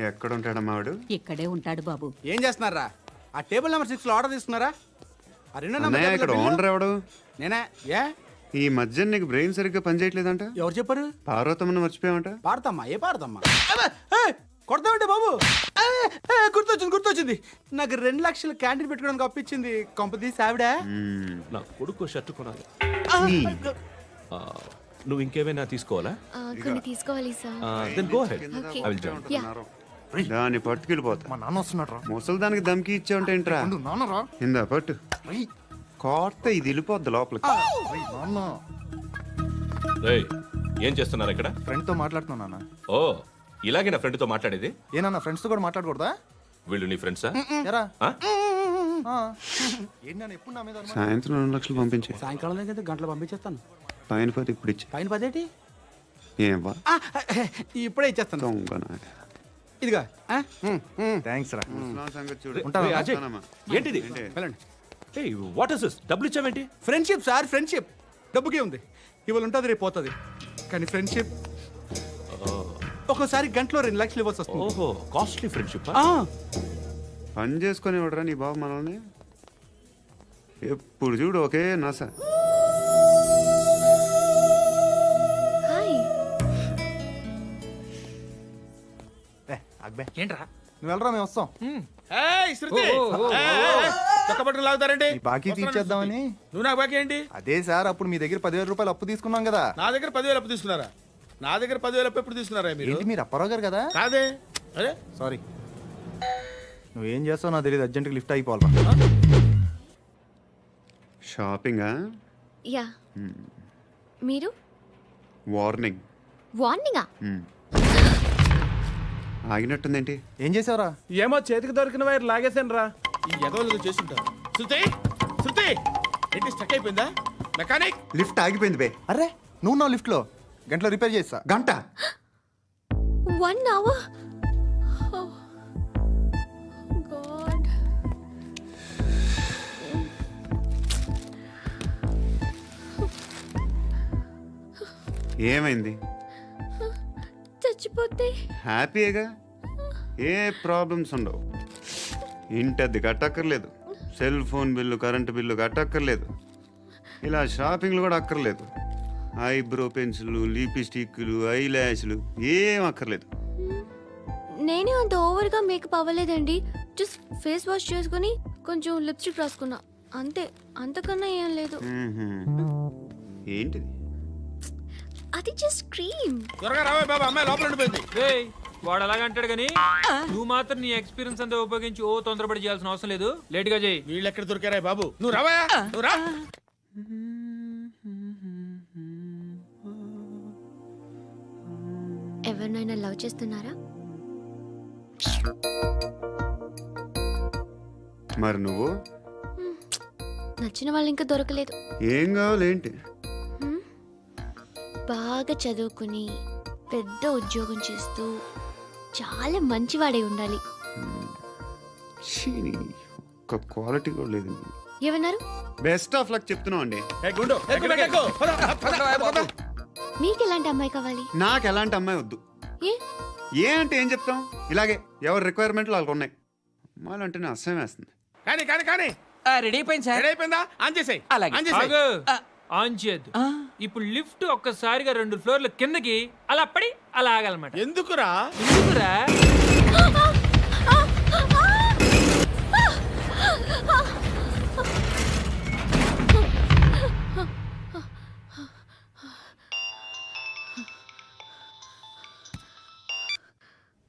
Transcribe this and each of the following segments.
ఎక్కడ ఉంటాడమ్మా వాడు? ఇక్కడే ఉంటాడు బాబు. ఏం చేస్తున్నారా? ఆ టేబుల్ నెంబర్ 6 లో ఆర్డర్ తీసుకున్నారా? ఆ 2 నెంబర్ ఇక్కడ ఓనర్ ఎవడు? నేనే. ఏ ఈ మధ్య నీకు బ్రెయిన్ సరిగ్గా పనిచేయట్లేదంట. ఎవరు చెప్పారు? పార్వతమ్మను మర్చిపోయామంట. పాడతామ్మా? ఏ పాడతామ్మా? కొడతామంటే బాబు. గుర్తొచ్చింది. నాకు 2 లక్షలు క్యాంటీన్ పెట్టుకోవడానికి అప్పించింది కొంపదీసి ఆవిడ. నా కొడుకు షర్ట్ కొనాలి. నువ్వు ఇంకేమైనా తీసుకోవాలా? కొన్ని తీసుకోవాలి sir. Then go ahead. I will join. దాన్ని పట్టుకెళ్ళిపోతా. మా నాన్న వస్తున్నాడు రా. ముసలి దానికి దమ్కి ఇచ్చావంటే ఏంట్రా? నాన్న రా. ఇందా పట్టు. కోర్త ఇది వెళ్ళిపోద్ది లోపలికి. నాన్న ఏం చేస్తున్నారు ఇక్కడ? ఫ్రెండ్ తో మాట్లాడుతున్నా నాన్న. ఓ ఇలాగే నా ఫ్రెండ్ తో మాట్లాడేది? ఏనా ఫ్రెండ్స్ తో కూడా మాట్లాడకూడదా? వీళ్ళు నీ ఫ్రెండ్సా? ఎప్పుడు నా మీద సాయంత్రం 2 లక్షలు పంపించే. సాయంకాలం దగ్గర గంటలు పంపించేస్తాను. పైన 10 ఇప్పుడు ఇచ్చే. పైన 10 ఏంటి? ఏమా ఇప్పుడే ఇచ్చేస్తాను. ఇదిగా థ్యాంక్స్ రా. ఏంటిది? What is this? డబ్బులు ఇచ్చావేంటి? Friendship sir, friendship. డబ్బుకే ఉంది, ఇవాళ ఉంటుంది రేపు పోతుంది. కానీ ఫ్రెండ్షిప్ ఒక్కోసారి గంటలో 2 లక్షలు ఇవ్వాల్సి వస్తుంది. ఓహో, కాస్ట్లీ ఫ్రెండ్షిప్. పని చేసుకొని ఇవ్వడరా నీ బాబు మనల్ని? ఎప్పుడు చూడు ఒకే నాస. ఏంట్రా? నువ్వు వెళ్ళరా, మేము వస్తాం. బాకీ తీర్చేద్దామని. నువ్వు నాకు బాకీ ఏంటి? అదే సార్, అప్పుడు మీ దగ్గర 10,000 రూపాయలు అప్పు తీసుకున్నాం కదా. నా దగ్గర 10,000 అప్పు తీసుకున్నారా? నా దగ్గర 10,000 అప్పు ఎప్పుడు తీసుకున్నారా మీరు? మీరు అప్పారావు గారు కదా? కాదే. అరే సారీ. నువ్వేం చేస్తావు నాకు తెలియదు, అర్జెంట్గా లిఫ్ట్ అయిపోవాలి. షాపింగా? యా. మీరు? వార్నింగ్. వార్నింగా? ఆగినట్టుందేంటి? ఏం చేసావురా? ఏమో చేతికి దొరికిన వైర్ లాగేసాను రా. ఈ ఎదవలు చేస్తుంటారు. శృతి ఏంటి స్టక్ అయిపోయిందా? మెకానిక్. లిఫ్ట్ ఆగిపోయింది బే. అరే నువ్వు నా లిఫ్ట్ లో గంటలో రిపేర్ చేస్తా. గంట? 1 hour? Oh God. ఏమైంది? చచ్చిపోతే హ్యాపీగా, ఏ ప్రాబ్లమ్స్ ఉండవు. ఇంటి అద్దె కట్టక్కర్లేదు, cell phone bill, current bill కట్టక్కర్లేదు, ఇలా షాపింగ్లు కూడా అక్కర్లేదు. ఐబ్రో పెన్సిల్, లిప్స్టిక్లు, ఐ ల్యాష్లు ఏం అక్కర్లేదు. నేనే అంత ఓవర్గా మేకప్ అవ్వలేదండి. జస్ట్ ఫేస్ వాష్ చేసుకుని కొంచెం లిప్స్టిక్ రాసుకున్నా అంతే, అంతకన్నా ఏం లేదు. ఏంటిది? అది జస్ట్ క్రీమ్. త్వరగా రావే బాబా, అమ్మాయి లోపల ఉండిపోయింది. వాడు అలాగంటాడు కానీ నువ్వు మాత్రం నీ ఎక్స్పీరియన్స్ అంతా ఉపయోగించి తొందరపడి చేయాల్సిన అవసరం లేదు. లేట్ గా చేయి. వీళ్ళు ఎక్కడ దొరికారా బాబు? నువ్వు రావా, నువ్వు రా. ఎవరినైనా లవ్ చేస్తున్నారా? మరి నువ్వు? నచ్చిన వాళ్ళు ఇంకా దొరకలేదు. ఏం కావాలి ఏంటి? బాగా చదువుకుని పెద్ద ఉద్యోగం చేస్తూ చాలా మంచివాడే ఉండాలి. ఒక్క క్వాలిటీ కూడా లేదు. ఏమన్నారు? బెస్ట్ ఆఫ్ లక్ చెప్తున్నావు అండి. మీకు ఎలాంటి అమ్మాయి కావాలి? నాకు ఎలాంటి అమ్మాయి వద్దు. ఏ అంటే ఏం చెప్తాం? ఇలాగే ఎవరి రిక్వైర్మెంట్లు వాళ్ళకు ఉన్నాయి. అమ్మాయిలు అంటేనే అసహ్యం వేస్తుంది. కానీ రెడీ అయిపోయింది సార్. రెడీ అయిపోయిందా? ఆన్ చేసేయ్. ఆన్ చేయద్దు. ఇప్పుడు లిఫ్ట్ ఒక్కసారిగా 2 ఫ్లోర్ల కిందకి అలా పడి అలా ఆగాలన్నమాట. ఎందుకురా?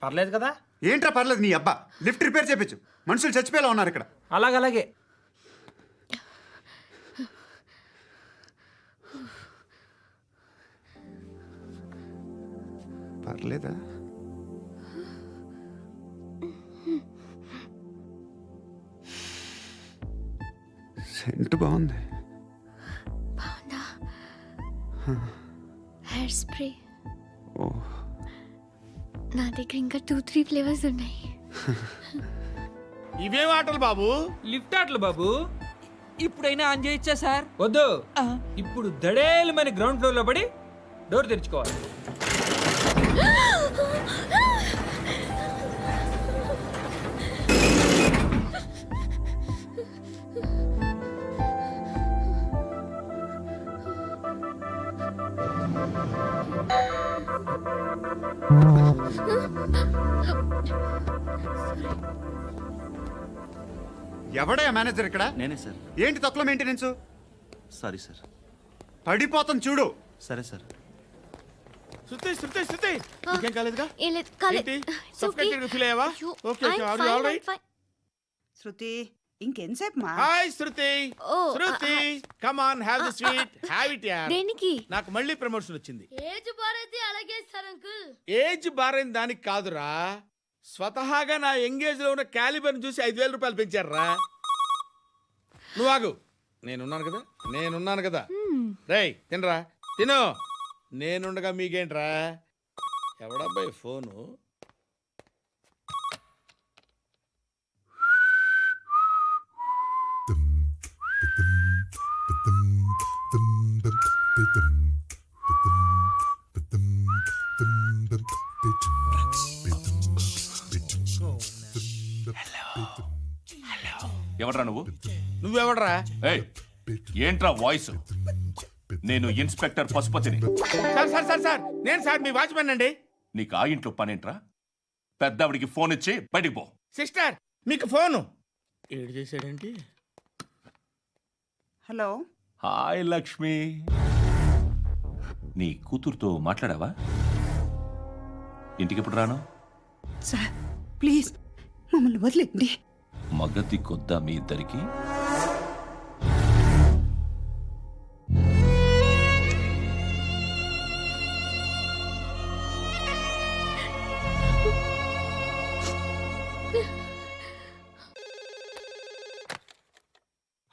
పర్లేదు కదా? ఏంట్రా పర్లేదు నీ అబ్బా. లిఫ్ట్ రిపేర్ చేయించు. మనుషులు చచ్చిపోయేలా ఉన్నారు ఇక్కడ. అలాగే పర్లేదా? సెంట్ బాగుంది. బాగుందా? Hair spray. ఓ, నా దగ్గర ఇంకా 2-3 ఫ్లేవర్స్ ఉన్నాయి. ఇవేం ఆటలు బాబు? లిఫ్ట్ ఆటలు బాబు. ఇప్పుడైనా ఆన్ చేయొచ్చా సార్? వద్దు. ఇప్పుడు దడేలమైన గ్రౌండ్ ఫ్లోర్ లో పడి డోర్ తెరుచుకోవాలి. ఎవడయ్యా మేనేజర్ ఇక్కడ? నేనే సార్. ఏంటి తక్కువ మెయింటెనెన్స్? Sorry sir. పడిపోతాం చూడు. సరే సార్. శృతి ఇంకేం కాలేదుగా? ఏం లేదు, కాలేదు. ఏంటి? It's okay. Suffocated feel అయ్యావా? అయ్యో, Okay, I'm are you fine, all right? I'm fine. శృతి ఇంకెంతసేపు మా hi Shruti. Oh, Shruti come on have the sweet. Have it యార్. దేనికి? నాకు మళ్ళీ ప్రమోషన్ వచ్చింది. ఏజ్ బారైతే అలాగే సార్ అంకుల్. ఏజ్ బారైన దానికి కాదురా, స్వతహాగా నా ఎంగేజ్ లో ఉన్న క్యాలిబర్ చూసి 5,000 రూపాయలు పెంచారా. నువ్వు ఆగు, నేనున్నాను కదా. రేయ్ తినరా, తిను. నేనుండగా మీకేంట్రా? ఎవడబ్బాయి ఫోను? ఎవడ్రా నువ్వు? నువ్వెవడరా? ఏయ్, ఏంట్రా వాయిస్? నేను ఇన్స్పెక్టర్ పశుపతిని. సార్ నేను సార్ మీ వాచ్మెన్ అండి. నీకు ఆ ఇంట్లో పనేంట్రా? పెద్దవిడికి ఫోన్ ఇచ్చి బయటికి పో. సిస్టర్ మీకు ఫోను. ఏడు చేశాడేంటి? హలో హాయ్ లక్ష్మి, నీ కూతురుతో మాట్లాడావా? ఇంటికి ఎప్పుడు రాను? సార్ ప్లీజ్ మమ్మల్ని వదిలేండి. మగతి కొద్దా మీ ఇద్దరికి?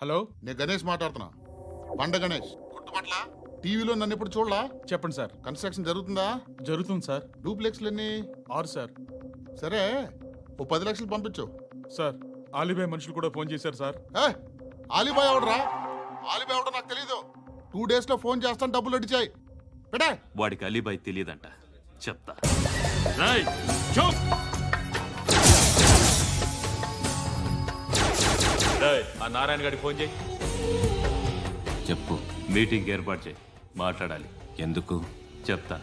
హలో, నేను గణేష్ మాట్లాడుతున్నా. బండ గణేష్ గుర్తుపట్ల? టీవీలో నన్ను ఎప్పుడు చూడలా? చెప్పండి సార్. కన్స్ట్రక్షన్ జరుగుతుందా? జరుగుతుంది సార్. డూప్లెక్స్లు ఎన్ని? 6 సార్. సరే, ఓ 10 లక్షలు పంపించు. సార్ ఆలిబాయ్ మనుషులు కూడా ఫోన్ చేశారు సార్. ఆలిబాయ్ ఎవడరా? ఆలిబాయ్ ఎవడో నాకు తెలీదు. 2 days లో ఫోన్ చేస్తాను, డబ్బులు అడిచాయి పెడే. వాడికి అలీబాయ్ తెలియదంట, చెప్తా. ఆ నారాయణ గారికి ఫోన్ చేయి. చెప్పు, మీటింగ్ ఏర్పాటు చేయి, మాట్లాడాలి. ఎందుకు చెప్తా.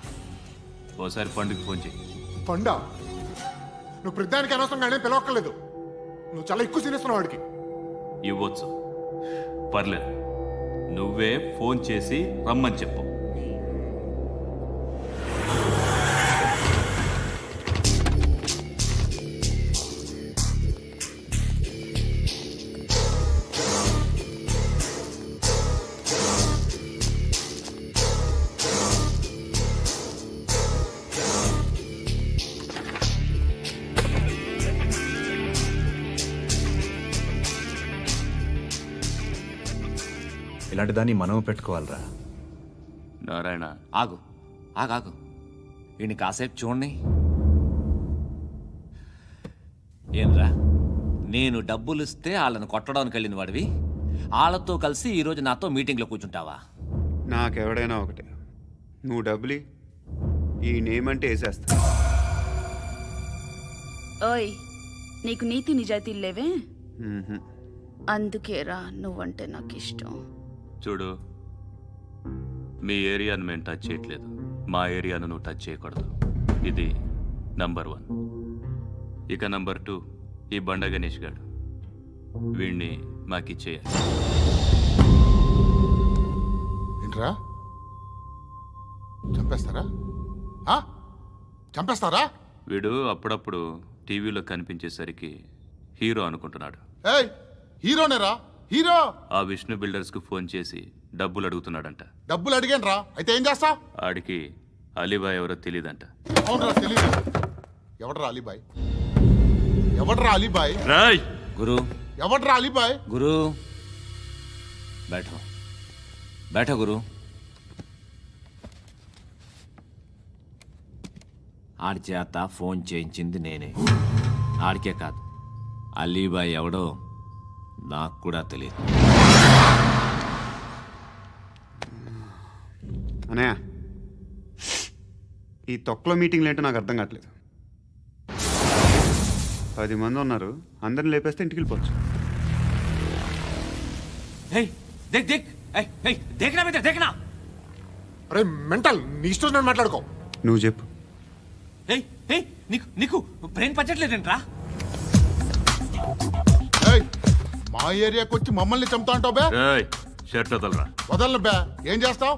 ఓసారి పండుగ ఫోన్ చేయి. పండా, నువ్వు ప్రతిదానికి అనవసరంగానే పిలవక్కర్లేదు. నువ్వు చాలా ఎక్కువ సీనిస్తున్నావు వాడికి. ఇవ్వచ్చు, పర్లేదు. నువ్వే ఫోన్ చేసి రమ్మని చెప్పు. ఇలాంటి దాన్ని మనం పెట్టుకోవాలరా. నారాయణ, ఆగు ఆగాగు, వీడిని కాసేపు చూడండి. ఏంరా, నేను డబ్బులు ఇస్తే వాళ్ళని కొట్టడానికి వెళ్ళిన వాడివి, వాళ్ళతో కలిసి ఈరోజు నాతో మీటింగ్లో కూర్చుంటావా? నాకెవడైనా ఒకటే, నువ్వు డబ్బులి, ఈ నేమ్ అంటే వేసేస్తా. ఓయ్, నీకు నీతి నిజాయితీలు లేవే, మ్మ్హ్మ్. అందుకేరా నువ్వంటే నాకు ఇష్టం. చూడు, మీ ఏరియాను మేము టచ్ చేయట్లేదు, మా ఏరియాను నువ్వు టచ్ చేయకూడదు. ఇది నంబర్ 1. ఇక నంబర్ 2, ఈ బండ గణేష్ గాడు, వీణ్ణి మాకిచ్చేయాలి. ఏంట్రా, చంపేస్తారా? చంపేస్తారా? వీడు అప్పుడప్పుడు టీవీలో కనిపించేసరికి హీరో అనుకుంటున్నాడు. ఏయ్, హీరోనేరా, హీరో. ఆ విష్ణు బిల్డర్స్ కు ఫోన్ చేసి డబ్బులు అడుగుతున్నాడంట. డబ్బులు అడిగాను రా, అయితే ఏం చేస్తా? ఆడికి అలీబాయ్ ఎవరో తెలియదంట. అవునరా, తెలీదు. ఎవడరా అలీబాయ్? ఎవడరా అలీబాయ్? రాయ్ గురు, ఎవడరా అలీబాయ్? గురు బైఠో బైఠో గురు. ఆడి చేత ఫోన్ చేయించింది నేనే. ఆడికే కాదు, అలీబాయ్ ఎవడో నాకు కూడా తెలియదు. అనయ్య, ఈ తొక్కలో మీటింగ్లు ఏంటో నాకు అర్థం కావట్లేదు. 10 మంది ఉన్నారు, అందరిని లేపేస్తే ఇంటికి వెళ్ళిపోవచ్చు. అరే మెంటల్, నీ ఇష్టం నేను మాట్లాడుకో. నువ్వు చెప్పు, నీకు నీకు బ్రెయిన్ పచ్చట్లేదంట్రా? మా ఏరియాకి వచ్చి మమ్మల్ని చంపుతా అంటావు బే? షర్ట్ వదలరా. వదలను బే. ఏం చేస్తావు?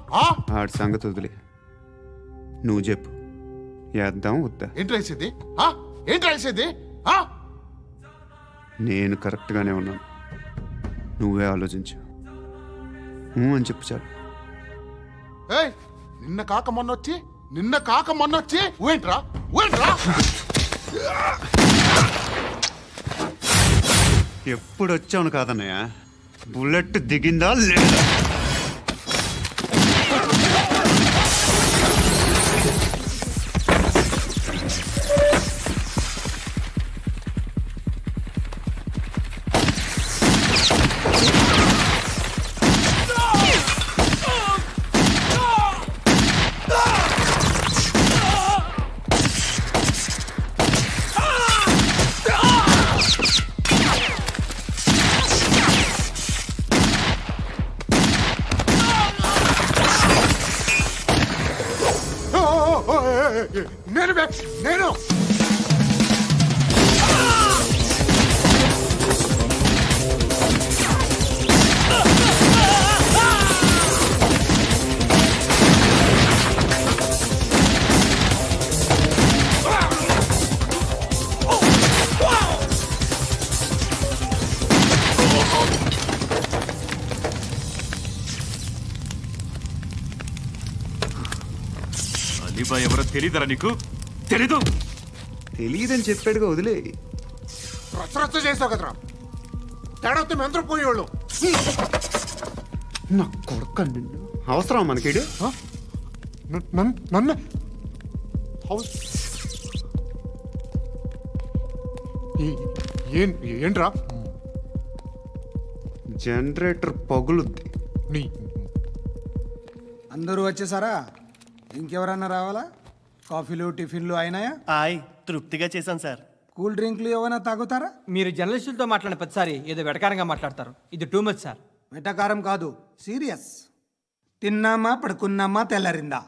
ఆడి సంగతి వదిలే, నువ్వు చెప్పు, వేద్దాం వద్దా? ఏంటి రాసేది? ఏంటి రాసేది? నేను కరెక్ట్గానే ఉన్నాను, నువ్వే ఆలోచించు. అని చెప్పు చాలు. నిన్న కాక మొన్నొచ్చి ఊయంట్రా ఊయంట్రా. ఎప్పుడు వచ్చావును కాదన్నయ్య, బుల్లెట్ దిగిందా లేదా? నేను అలీబాయ్ ఎవరో తెలీదరా నీకు? తెలియదని చెప్పాడుగా, వదిలే. రచ్చ చేసావు కదరా, తేడా వస్తే మెంతరం పోయేవాళ్ళు. నా కొడుక, నిన్ను అవసరం మనకిడు. నన్ను ఏంట్రా? జనరేటర్ పగులుద్ది. అందరూ వచ్చేసారా? ఇంకెవరన్నా రావాలా? కాఫీలు టిఫిన్లు అయినాయా? తృప్తిగా చేశాను సార్. కూల్ డ్రింక్లు ఏమైనా తాగుతారా? మీరు జర్నలిస్టులతో మాట్లాడిన ప్రతిసారి ఏదో వెటకారంగా మాట్లాడతారు. ఇది టూ మచ్ సార్. వెటకారం కాదు, సీరియస్. తిన్నామా పడుకున్నామా తెల్లరిందా,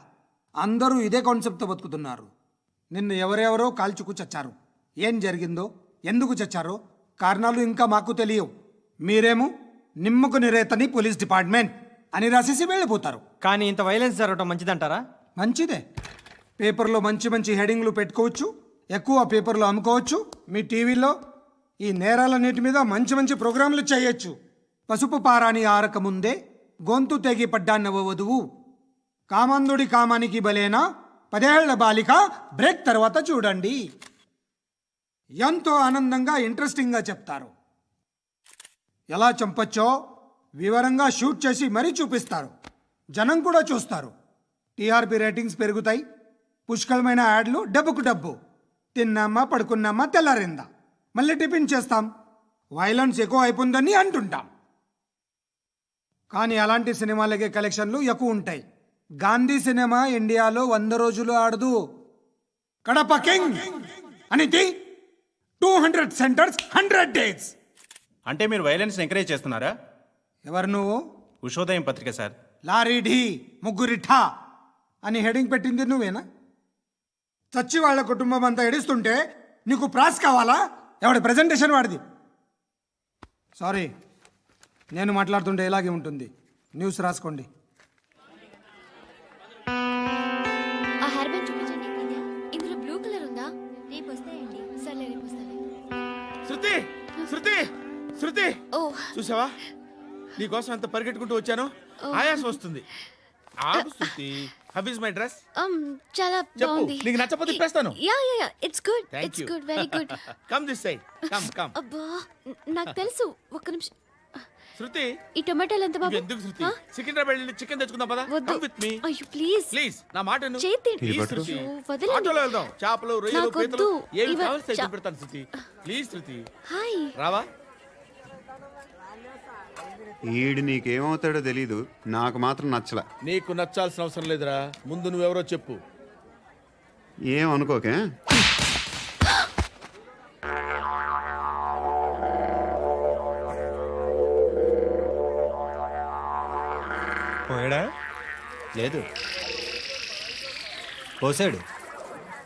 అందరూ ఇదే కాన్సెప్ట్తో బతుకుతున్నారు. నిన్ను ఎవరెవరో కాల్చుకు చచ్చారు. ఏం జరిగిందో, ఎందుకు చచ్చారో కారణాలు ఇంకా మాకు తెలియవు. మీరేమో నిమ్మకు నిరేతని పోలీస్ డిపార్ట్మెంట్ అని రాసేసి వెళ్ళిపోతారు. కానీ ఇంత వైలెన్స్ జరగటం మంచిదంటారా? మంచిదే. పేపర్లో మంచి మంచి హెడింగ్లు పెట్టుకోవచ్చు, ఎక్కువ పేపర్లు అమ్ముకోవచ్చు. మీ టీవీలో ఈ నేరాలన్నిటి మీద మంచి మంచి ప్రోగ్రాంలు చేయొచ్చు. పసుపు పారాని ఆరక ముందే గొంతు తెగి పడ్డాన్నవ వధువు, కామందుడి కామానికి బలేనా 10 ఏళ్ల బాలిక బ్రేక్ తర్వాత చూడండి. ఎంతో ఆనందంగా ఇంట్రెస్టింగ్గా చెప్తారు. ఎలా చంపచ్చో వివరంగా షూట్ చేసి మరీ చూపిస్తారు. జనం కూడా చూస్తారు. టీఆర్పీ రేటింగ్స్ పెరుగుతాయి. పుష్కలమైన యాడ్లు, డబ్బుకు డబ్బు. తిన్నామా పడుకున్నామా తెల్లారిందా, మళ్ళీ టిఫిన్ చేస్తాం. వైలెన్స్ ఎక్కువ అయిపోయిందని అంటుంటాం. కానీ అలాంటి సినిమాలకే కలెక్షన్లు ఎక్కువ ఉంటాయి. గాంధీ సినిమా ఇండియాలో 100 రోజులు ఆడదు. కడప కింగ్ అనేది 200 సెంటర్స్ 100 డేస్. అంటే మీరు వైలెన్స్ ఎంకరేజ్ చేస్తున్నారా? ఎవరు నువ్వు? ఉషోదయం పత్రిక సార్. లారీ ఢీ ముగ్గురిఠా అని హెడింగ్ పెట్టింది నువ్వేనా? చచ్చి వాళ్ళ కుటుంబం అంతా ఎడుస్తుంటే నీకు ప్రాస్ కావాలా? ఎవడి ప్రెజెంటేషన్ వాడిది. సారీ, నేను మాట్లాడుతుంటే ఇలాగే ఉంటుంది. న్యూస్ రాసుకోండి. ఆ హెయిర్ బ్యాండ్ చూపించండి. ఇందులో బ్లూ కలర్ ఉందా? రేపు వస్తాయండి. సర్లే, రేపు వస్తాలే. శృతి శృతి శృతి, ఓ చూసావా నీకోసం అంత పరిగెట్టుకుంటూ వచ్చాను. ఆయాసం వస్తుంది. ఆగు Shruti. How is my dress? చాలా చెప్పు, బాగుంది. నీకు నచ్చకపోతే తిప్పేస్తాను. Yeah yeah yeah, it's good. Thank it's you. Good, very good. Come this side. Come come. అబ్బా, నాకు తెలుసు. ఒక్క నిమిషం. శృతి, ఈ టొమాటోలు ఎంత బాబు? ఎందుకు శృతి? సికింద్రాబాద్ వెళ్ళి చికెన్ తెచ్చుకుందాం పదా. వద్దు. Come with me. అయ్యో ప్లీజ్ ప్లీజ్ నా మాట విను. చేతి ప్లీజ్ శృతి. వదలండి. ఆటోలో వెళ్దాం. చేపలు, రొయ్యలు, నాకు పీతలు వద్దు. ఏమి ఇవ- కావాలి తెచ్చి పెడతాను శృతి. Please Shruti. హాయ్. రావా? ఈడు నీకేమవుతాడో తెలీదు, నాకు మాత్రం నచ్చలా. నీకు నచ్చాల్సిన అవసరం లేదురా. ముందు నువ్వెవరో చెప్పు. ఏం అనుకోకే. పోయాడా? లేదు, పోసాడు.